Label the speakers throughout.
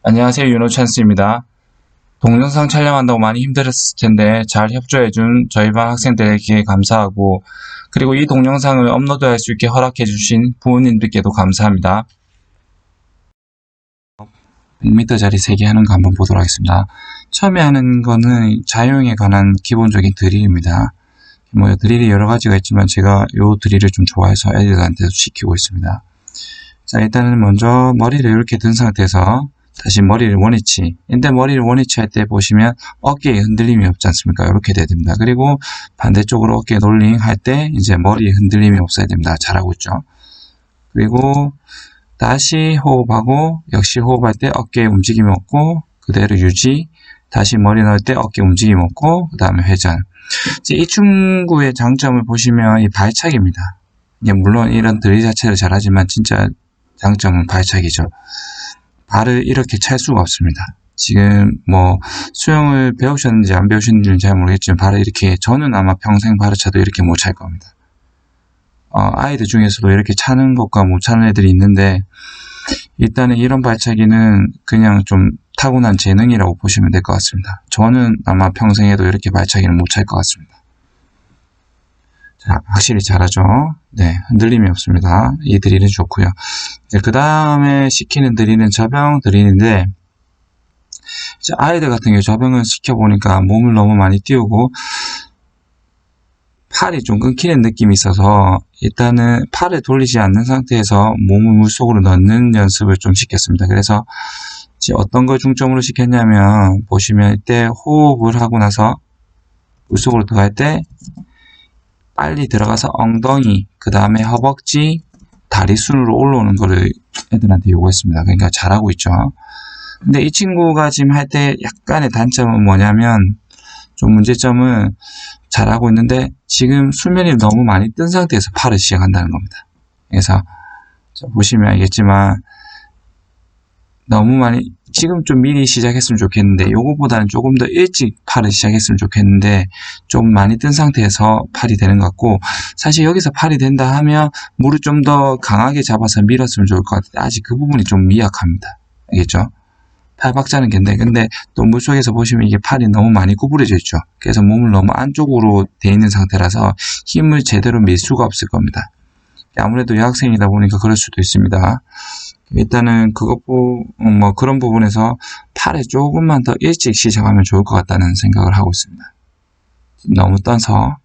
Speaker 1: 안녕하세요. 윤호찬스입니다. 동영상 촬영한다고 많이 힘들었을 텐데 잘 협조해준 저희 반 학생들에게 감사하고, 그리고 이 동영상을 업로드할 수 있게 허락해주신 부모님들께도 감사합니다. 100m짜리 3개 하는 거 한번 보도록 하겠습니다. 처음에 하는 거는 자유형에 관한 기본적인 드릴입니다. 드릴이 여러 가지가 있지만 제가 이 드릴을 좀 좋아해서 애들한테도 시키고 있습니다. 자, 일단은 먼저 머리를 이렇게 든 상태에서 다시 머리를 원위치. 근데 머리를 원위치 할 때 보시면 어깨에 흔들림이 없지 않습니까? 이렇게 돼야 됩니다. 그리고 반대쪽으로 어깨 롤링 할 때 이제 머리에 흔들림이 없어야 됩니다. 잘하고 있죠. 그리고 다시 호흡하고, 역시 호흡할 때 어깨에 움직임이 없고 그대로 유지. 다시 머리 넣을 때 어깨 움직임 없고 그 다음에 회전. 이 친구의 장점을 보시면 이 발차기입니다. 물론 이런 드릴 자체를 잘하지만 진짜 장점은 발차기죠. 발을 이렇게 찰 수가 없습니다. 지금 수영을 배우셨는지 안 배우셨는지는 잘 모르겠지만 발을 이렇게, 저는 아마 평생 발을 차도 이렇게 못 찰 겁니다. 아이들 중에서도 이렇게 차는 것과 못 차는 애들이 있는데, 일단은 이런 발차기는 그냥 좀 타고난 재능이라고 보시면 될 것 같습니다. 저는 아마 평생에도 이렇게 발차기는 못 찰 것 같습니다. 자, 확실히 잘하죠. 네, 흔들림이 없습니다. 이 드릴은 좋고요. 그 다음에 시키는 드릴은 접영 드릴인데, 아이들 같은 경우 접영을 시켜보니까 몸을 너무 많이 띄우고 팔이 좀 끊기는 느낌이 있어서 일단은 팔을 돌리지 않는 상태에서 몸을 물속으로 넣는 연습을 좀 시켰습니다. 그래서 어떤 걸 중점으로 시켰냐면, 보시면 이때 호흡을 하고 나서 물속으로 들어갈 때 빨리 들어가서 엉덩이, 그 다음에 허벅지, 다리 순으로 올라오는 거를 애들한테 요구했습니다. 그러니까 잘하고 있죠. 근데 이 친구가 지금 할 때 약간의 단점은 뭐냐면, 좀 문제점은 잘하고 있는데 지금 수면이 너무 많이 뜬 상태에서 팔을 시작한다는 겁니다. 그래서 보시면 알겠지만 너무 많이, 지금 좀 미리 시작했으면 좋겠는데, 요거보다는 조금 더 일찍 팔을 시작했으면 좋겠는데 좀 많이 뜬 상태에서 팔이 되는 것 같고, 사실 여기서 팔이 된다 하면 물을 좀 더 강하게 잡아서 밀었으면 좋을 것 같은데 아직 그 부분이 좀 미약합니다. 알겠죠? 팔박자는 괜데, 근데 또 물속에서 보시면 이게 팔이 너무 많이 구부려져 있죠. 그래서 몸을 너무 안쪽으로 돼 있는 상태라서 힘을 제대로 밀 수가 없을 겁니다. 아무래도 여학생이다 보니까 그럴 수도 있습니다. 일단은 그런 부분에서 팔을 조금만 더 일찍 시작하면 좋을 것 같다는 생각을 하고 있습니다. 너무 떠서.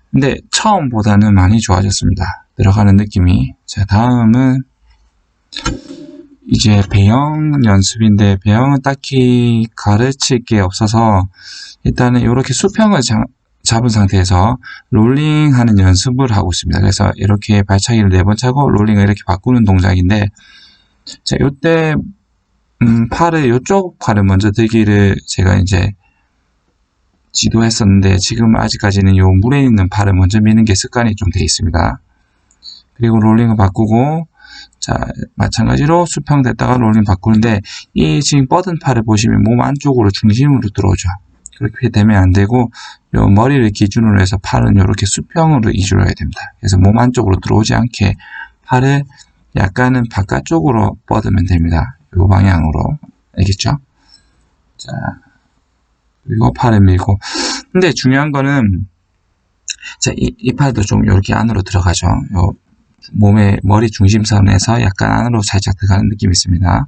Speaker 1: 근데 처음보다는 많이 좋아졌습니다. 들어가는 느낌이. 자, 다음은 이제 배영 연습인데, 배영은 딱히 가르칠 게 없어서 일단은 이렇게 수평을 잡은 상태에서 롤링 하는 연습을 하고 있습니다. 그래서 이렇게 발차기를 4번 차고 롤링을 이렇게 바꾸는 동작인데, 자, 요때 요쪽 팔을 먼저 들기를 제가 이제 지도했었는데, 지금 아직까지는 요 물에 있는 팔을 먼저 미는 게 습관이 좀 돼 있습니다. 그리고 롤링을 바꾸고, 자, 마찬가지로 수평됐다가 롤링 바꾸는데, 이 지금 뻗은 팔을 보시면 몸 안쪽으로 중심으로 들어오죠. 그렇게 되면 안 되고, 요 머리를 기준으로 해서 팔은 이렇게 수평으로 이주로 해야 됩니다. 그래서 몸 안쪽으로 들어오지 않게 팔을 약간은 바깥쪽으로 뻗으면 됩니다. 요 방향으로. 알겠죠? 자, 그리고 팔을 밀고. 근데 중요한 거는, 자, 이 팔도 좀 이렇게 안으로 들어가죠. 요 몸의 머리 중심선에서 약간 안으로 살짝 들어가는 느낌이 있습니다.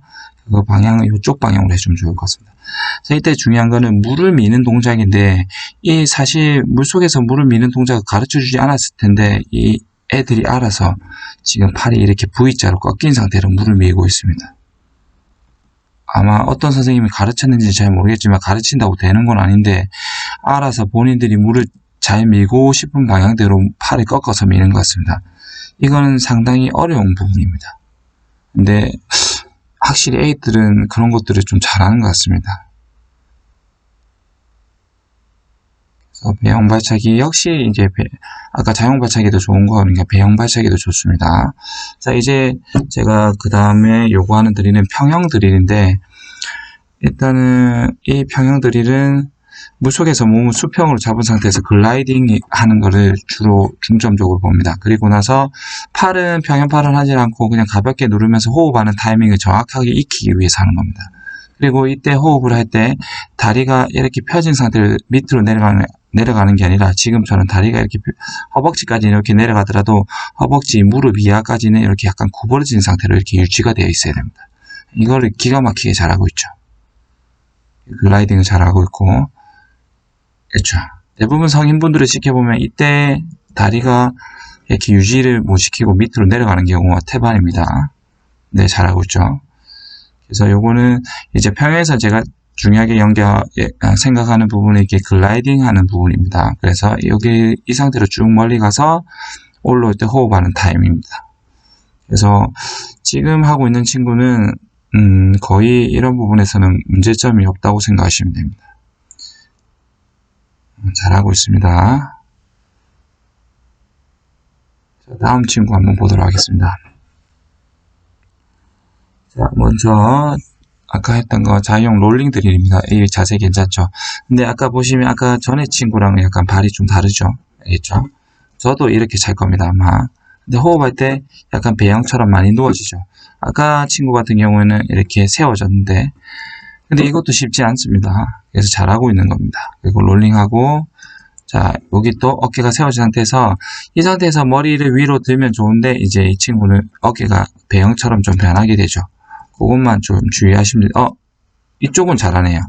Speaker 1: 그 방향은 이쪽 방향으로 해주면 좋을 것 같습니다. 자, 이때 중요한 거는 물을 미는 동작인데, 이 사실 물속에서 물을 미는 동작을 가르쳐 주지 않았을 텐데, 이 애들이 알아서 지금 팔이 이렇게 V자로 꺾인 상태로 물을 밀고 있습니다. 아마 어떤 선생님이 가르쳤는지 잘 모르겠지만 가르친다고 되는 건 아닌데, 알아서 본인들이 물을 잘 밀고 싶은 방향대로 팔을 꺾어서 미는 것 같습니다. 이거는 상당히 어려운 부분입니다. 근데 확실히 애들은 그런 것들을 좀 잘하는 것 같습니다. 그래서 배영 발차기 역시 이제 아까 자영 발차기도 좋은 거니까 배영 발차기도 좋습니다. 자, 이제 제가 그 다음에 요구하는 드릴은 평형 드릴인데, 일단은 이 평형 드릴은 물속에서 몸을 수평으로 잡은 상태에서 글라이딩 하는 거를 주로 중점적으로 봅니다. 그리고 나서 팔은 평형 팔을 하지 않고 그냥 가볍게 누르면서 호흡하는 타이밍을 정확하게 익히기 위해서 하는 겁니다. 그리고 이때 호흡을 할 때 다리가 이렇게 펴진 상태로 밑으로 내려가는 게 아니라 지금처럼 다리가 이렇게 허벅지까지 이렇게 내려가더라도 허벅지, 무릎 이하까지는 이렇게 약간 구부러진 상태로 이렇게 유지가 되어 있어야 됩니다. 이거를 기가 막히게 잘하고 있죠. 글라이딩을 잘하고 있고, 그렇죠. 대부분 성인분들을 지켜보면 이때 다리가 이렇게 유지를 못 시키고 밑으로 내려가는 경우가 태반입니다. 네, 잘하고 있죠. 그래서 요거는 이제 평행에서 제가 중요하게 생각하는 부분이 이렇게 글라이딩 하는 부분입니다. 그래서 여기 이 상태로 쭉 멀리 가서 올라올 때 호흡하는 타임입니다. 그래서 지금 하고 있는 친구는 거의 이런 부분에서는 문제점이 없다고 생각하시면 됩니다. 잘하고 있습니다. 자, 다음 친구 한번 보도록 하겠습니다. 자, 먼저 아까 했던 거 자유형 롤링 드릴입니다. 이 자세 괜찮죠? 근데 아까 보시면 아까 전에 친구랑 약간 발이 좀 다르죠? 알겠죠? 저도 이렇게 찰 겁니다, 아마. 근데 호흡할 때 약간 배영처럼 많이 누워지죠? 아까 친구 같은 경우에는 이렇게 세워졌는데, 근데 이것도 쉽지 않습니다. 그래서 잘하고 있는 겁니다. 그리고 롤링하고, 자, 여기 또 어깨가 세워진 상태에서, 이 상태에서 머리를 위로 들면 좋은데, 이제 이 친구는 어깨가 배영처럼 좀 변하게 되죠. 그것만 좀 주의하시면 돼요. 이쪽은 잘하네요.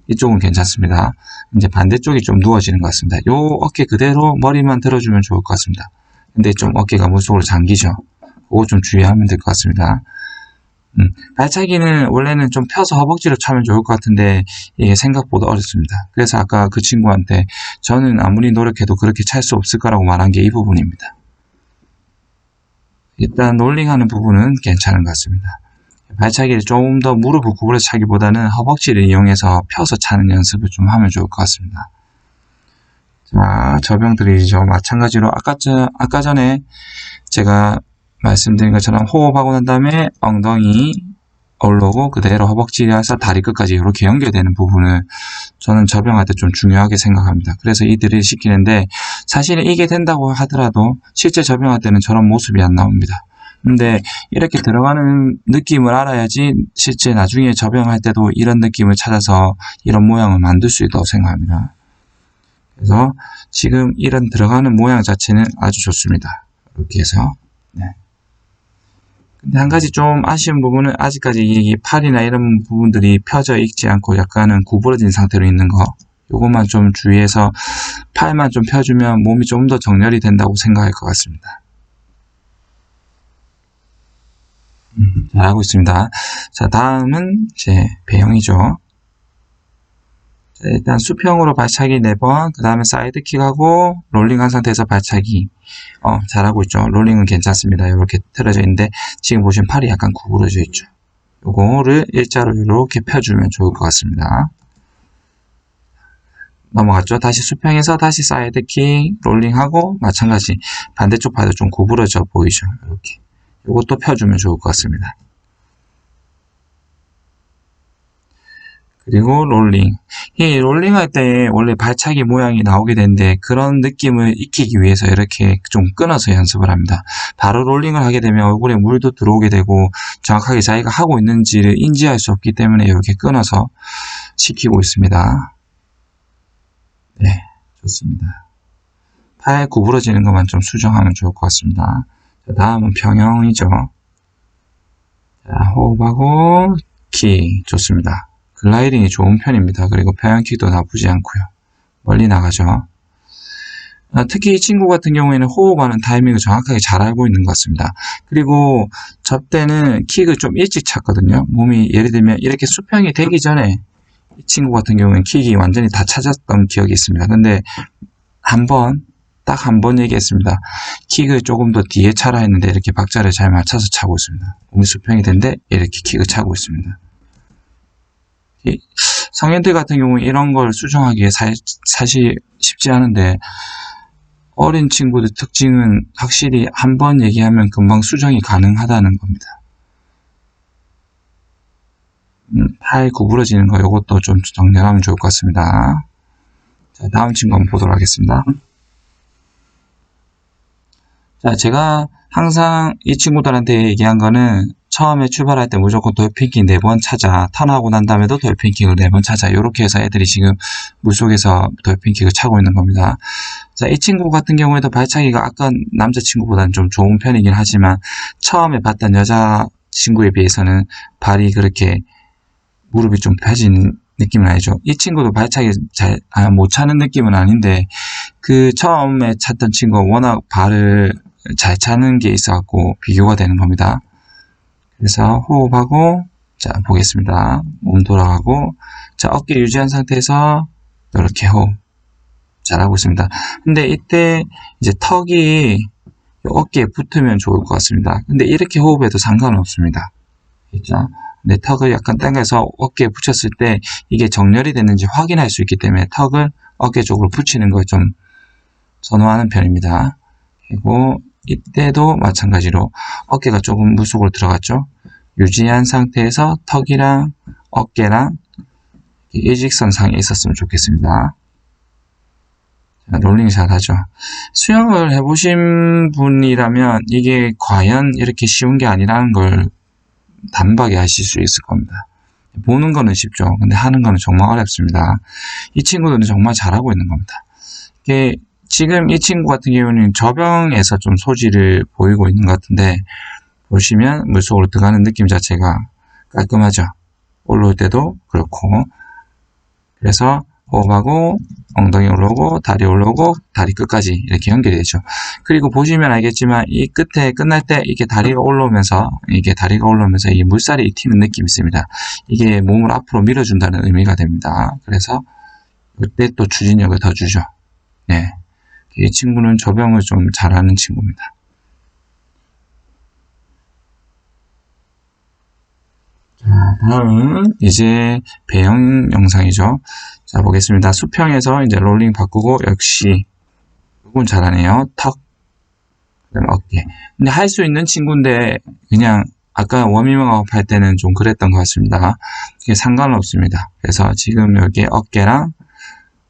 Speaker 1: 이쪽은 괜찮습니다. 이제 반대쪽이 좀 누워지는 것 같습니다. 요 어깨 그대로 머리만 들어주면 좋을 것 같습니다. 근데 좀 어깨가 물속으로 잠기죠. 그거 좀 주의하면 될 것 같습니다. 발차기는 원래는 좀 펴서 허벅지로 차면 좋을 것 같은데 이게 생각보다 어렵습니다. 그래서 아까 그 친구한테 저는 아무리 노력해도 그렇게 찰 수 없을 거라고 말한 게 이 부분입니다. 일단 롤링하는 부분은 괜찮은 것 같습니다. 발차기를 조금 더 무릎을 구부려 차기보다는 허벅지를 이용해서 펴서 차는 연습을 좀 하면 좋을 것 같습니다. 자, 저병 드릴이죠. 마찬가지로 아까 전에 제가 말씀드린 것처럼 호흡하고 난 다음에 엉덩이 올라오고 그대로 허벅지에서 다리 끝까지 이렇게 연결되는 부분을 저는 저병할 때 좀 중요하게 생각합니다. 그래서 이 드릴 시키는데 사실은 이게 된다고 하더라도 실제 저병할 때는 저런 모습이 안 나옵니다. 근데 이렇게 들어가는 느낌을 알아야지 실제 나중에 저병할 때도 이런 느낌을 찾아서 이런 모양을 만들 수 있다고 생각합니다. 그래서 지금 이런 들어가는 모양 자체는 아주 좋습니다. 이렇게 해서 네. 근데 한 가지 좀 아쉬운 부분은 아직까지 이 팔이나 이런 부분들이 펴져 있지 않고 약간은 구부러진 상태로 있는 거 요것만 좀 주의해서 팔만 좀 펴주면 몸이 좀 더 정렬이 된다고 생각할 것 같습니다. 잘하고 있습니다. 자, 다음은 이제 배영이죠. 자, 일단 수평으로 발차기 4번, 그 다음에 사이드킥하고 롤링한 상태에서 발차기. 잘하고 있죠. 롤링은 괜찮습니다. 이렇게 틀어져 있는데 지금 보시면 팔이 약간 구부러져 있죠. 요거를 일자로 이렇게 펴주면 좋을 것 같습니다. 넘어갔죠. 다시 수평에서 다시 사이드킥, 롤링하고 마찬가지 반대쪽 팔도 좀 구부러져 보이죠. 이렇게. 이것도 펴주면 좋을 것 같습니다. 그리고 롤링. 이 롤링 할 때 원래 발차기 모양이 나오게 되는데 그런 느낌을 익히기 위해서 이렇게 좀 끊어서 연습을 합니다. 바로 롤링을 하게 되면 얼굴에 물도 들어오게 되고 정확하게 자기가 하고 있는지를 인지할 수 없기 때문에 이렇게 끊어서 시키고 있습니다. 네, 좋습니다. 팔 구부러지는 것만 좀 수정하면 좋을 것 같습니다. 자, 다음은 평형이죠. 자, 호흡하고 킥 좋습니다. 글라이딩이 좋은 편입니다. 그리고 평형킥도 나쁘지 않고요. 멀리 나가죠. 특히 이 친구 같은 경우에는 호흡하는 타이밍을 정확하게 잘 알고 있는 것 같습니다. 그리고 저 때는 킥을 좀 일찍 찼거든요. 몸이 예를 들면 이렇게 수평이 되기 전에 이 친구 같은 경우에는 킥이 완전히 다 찾았던 기억이 있습니다. 근데 딱 한 번 얘기했습니다. 킥을 조금 더 뒤에 차라 했는데 이렇게 박자를 잘 맞춰서 차고 있습니다. 몸이 수평이 된데 이렇게 킥을 차고 있습니다. 성인들 같은 경우는 이런 걸 수정하기에 사실 쉽지 않은데 어린 친구들 특징은 확실히 한 번 얘기하면 금방 수정이 가능하다는 겁니다. 팔 구부러지는 거 이것도 좀 정렬하면 좋을 것 같습니다. 자, 다음 친구 한번 보도록 하겠습니다. 자, 제가 항상 이 친구들한테 얘기한 거는 처음에 출발할 때 무조건 돌핑킹 4번 찾아. 턴하고 난 다음에도 돌핑킹을 4번 찾아. 이렇게 해서 애들이 지금 물속에서 돌핑킹을 차고 있는 겁니다. 자, 이 친구 같은 경우에도 발차기가 아까 남자친구보다는 좀 좋은 편이긴 하지만 처음에 봤던 여자친구에 비해서는 발이 그렇게 무릎이 좀 펴진 느낌은 아니죠. 이 친구도 발차기 못 차는 느낌은 아닌데 그 처음에 찼던 친구가 워낙 발을 잘 차는 게 있어갖고 비교가 되는 겁니다. 그래서 호흡하고, 자, 보겠습니다. 몸 돌아가고, 자, 어깨 유지한 상태에서 이렇게 호흡. 잘하고 있습니다. 근데 이때 이제 턱이 어깨에 붙으면 좋을 것 같습니다. 근데 이렇게 호흡해도 상관은 없습니다. 그렇죠? 근데 턱을 약간 당겨서 어깨에 붙였을 때 이게 정렬이 됐는지 확인할 수 있기 때문에 턱을 어깨 쪽으로 붙이는 걸 좀 선호하는 편입니다. 그리고 이때도 마찬가지로 어깨가 조금 물속으로 들어갔죠. 유지한 상태에서 턱이랑 어깨랑 일직선상에 있었으면 좋겠습니다. 자, 롤링샷 하죠. 수영을 해보신 분이라면 이게 과연 이렇게 쉬운 게 아니라는 걸 단박에 아실 수 있을 겁니다. 보는 거는 쉽죠. 근데 하는 거는 정말 어렵습니다. 이 친구들은 정말 잘하고 있는 겁니다. 이게 지금 이 친구 같은 경우는 저병에서 좀 소질을 보이고 있는 것 같은데 보시면 물속으로 들어가는 느낌 자체가 깔끔하죠. 올라올 때도 그렇고 그래서 호흡하고 엉덩이 올라오고 다리 올라오고 다리 끝까지 이렇게 연결이 되죠. 그리고 보시면 알겠지만 이 끝에 끝날 때 이게 다리가 올라오면서 이 물살이 튀는 느낌이 있습니다. 이게 몸을 앞으로 밀어준다는 의미가 됩니다. 그래서 이때 또 추진력을 더 주죠. 네. 이 친구는 저병을 좀 잘하는 친구입니다. 자, 다음은 이제 배영 영상이죠. 자, 보겠습니다. 수평에서 이제 롤링 바꾸고 역시 이건 잘하네요. 턱, 그다음에 어깨. 근데 할 수 있는 친구인데 그냥 아까 워밍업 할 때는 좀 그랬던 것 같습니다. 이게 상관은 없습니다. 그래서 지금 여기 어깨랑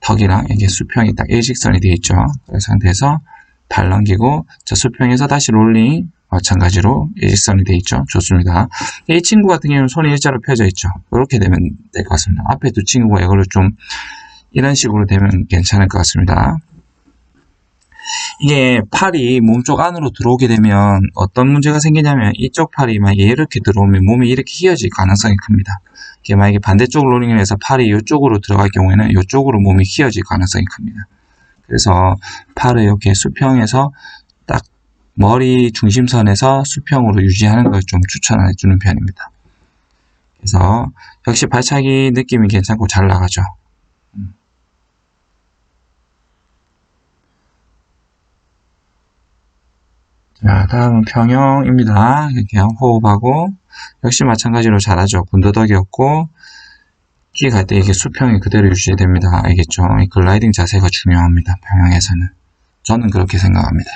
Speaker 1: 턱이랑 이게 수평이 딱 일직선이 되어 있죠. 그 상태에서 발 넘기고 자, 수평에서 다시 롤링 마찬가지로 일직선이 되어 있죠. 좋습니다. 이 친구 같은 경우는 손이 일자로 펴져 있죠. 이렇게 되면 될 것 같습니다. 앞에 두 친구가 이걸로 좀 이런 식으로 되면 괜찮을 것 같습니다. 이게 팔이 몸쪽 안으로 들어오게 되면 어떤 문제가 생기냐면 이쪽 팔이 막 이렇게 들어오면 몸이 이렇게 휘어질 가능성이 큽니다. 이게 만약에 반대쪽 롤링을 해서 팔이 이쪽으로 들어갈 경우에는 이쪽으로 몸이 휘어질 가능성이 큽니다. 그래서 팔을 이렇게 수평에서 딱 머리 중심선에서 수평으로 유지하는 걸 좀 추천해 주는 편입니다. 그래서 역시 발차기 느낌이 괜찮고 잘 나가죠. 자, 다음은 평영입니다. 이렇게 호흡하고 역시 마찬가지로 잘하죠. 군더더기였고 키 갈 때 이게 수평이 그대로 유지됩니다. 알겠죠? 이 글라이딩 자세가 중요합니다. 평영에서는. 저는 그렇게 생각합니다.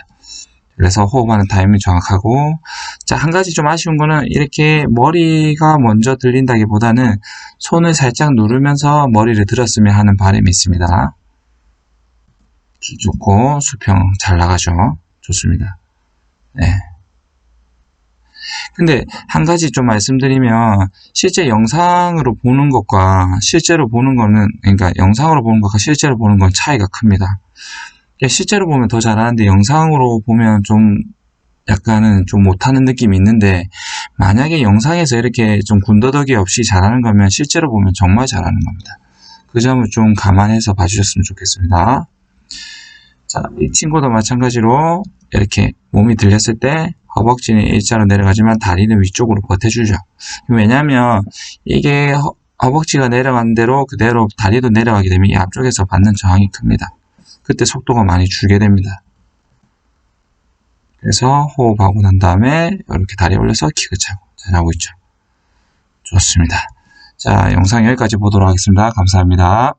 Speaker 1: 그래서 호흡하는 타이밍이 정확하고 자, 한 가지 좀 아쉬운 거는 이렇게 머리가 먼저 들린다기보다는 손을 살짝 누르면서 머리를 들었으면 하는 바람이 있습니다. 키 좋고 수평 잘 나가죠. 좋습니다. 네. 근데 한 가지 좀 말씀드리면 실제 영상으로 보는 것과 실제로 보는 거는 그러니까 영상으로 보는 것과 실제로 보는 건 차이가 큽니다. 실제로 보면 더 잘하는데 영상으로 보면 좀 약간은 좀 못하는 느낌이 있는데 만약에 영상에서 이렇게 좀 군더더기 없이 잘하는 거면 실제로 보면 정말 잘하는 겁니다. 그 점을 좀 감안해서 봐주셨으면 좋겠습니다. 자, 이 친구도 마찬가지로 이렇게 몸이 들렸을 때 허벅지는 일자로 내려가지만 다리는 위쪽으로 버텨주죠. 왜냐하면 이게 허벅지가 내려간 대로 그대로 다리도 내려가게 되면 이 앞쪽에서 받는 저항이 큽니다. 그때 속도가 많이 줄게 됩니다. 그래서 호흡하고 난 다음에 이렇게 다리 올려서 킥을 차고 잘하고 있죠. 좋습니다. 자, 영상 여기까지 보도록 하겠습니다. 감사합니다.